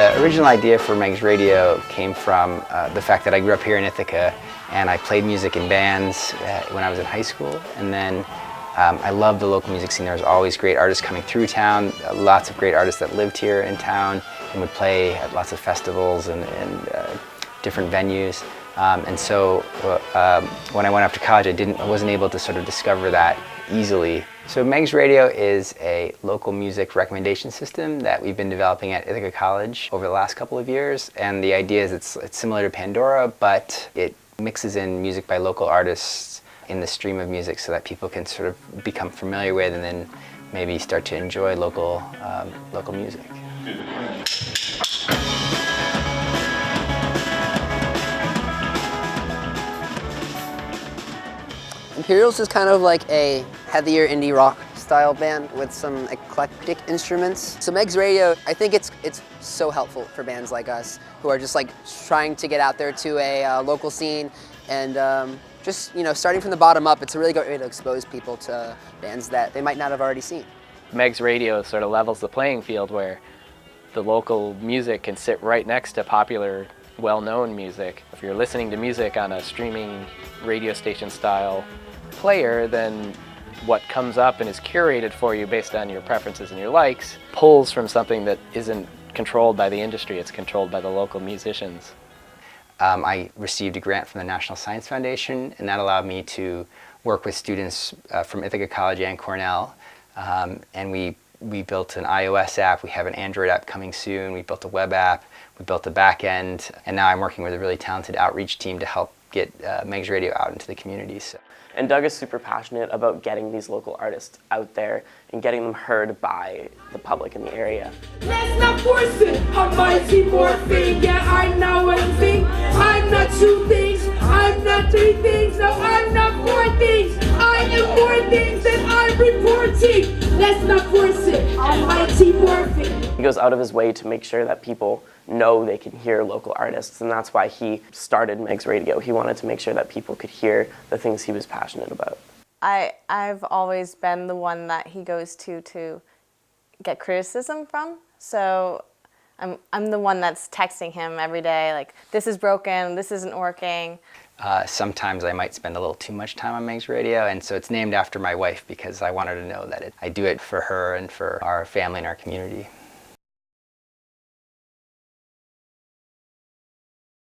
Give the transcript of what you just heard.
The original idea for Meg's Radio came from the fact that I grew up here in Ithaca, and I played music in bands when I was in high school, and then I loved the local music scene. There was always great artists coming through town, lots of great artists that lived here in town and would play at lots of festivals and different venues. And so when I went off to college, I wasn't able to sort of discover that easily. So Meg's Radio is a local music recommendation system that we've been developing at Ithaca College over the last couple of years. And the idea is it's similar to Pandora, but it mixes in music by local artists in the stream of music so that people can sort of become familiar with and then maybe start to enjoy local music. Imperials is kind of like a heavier indie rock style band with some eclectic instruments. So Meg's Radio, I think it's so helpful for bands like us who are just like trying to get out there to a local scene and just starting from the bottom up. It's a really great way to expose people to bands that they might not have already seen. Meg's Radio sort of levels the playing field where the local music can sit right next to popular, well-known music. If you're listening to music on a streaming radio station style player, then what comes up and is curated for you based on your preferences and your likes pulls from something that isn't controlled by the industry, it's controlled by the local musicians. I received a grant from the National Science Foundation, and that allowed me to work with students from Ithaca College and Cornell, and we built an iOS app, we have an Android app coming soon, we built a web app, we built a back end, and now I'm working with a really talented outreach team to help get Meg's Radio out into the community. So. And Doug is super passionate about getting these local artists out there and getting them heard by the public in the area. Let's not force it, a mighty morphine. Yeah, I know what I'm saying. I'm not two things, I'm not three things, no, I'm not four things. I am more things than I'm reporting. Let's not force it, a mighty morphine. He goes out of his way to make sure that people know they can hear local artists, and that's why he started Meg's Radio. He wanted to make sure that people could hear the things he was passionate about. I've always been the one that he goes to get criticism from, so I'm the one that's texting him every day, like, this is broken, this isn't working. Sometimes I might spend a little too much time on Meg's Radio, and so it's named after my wife because I want her to know that I do it for her and for our family and our community.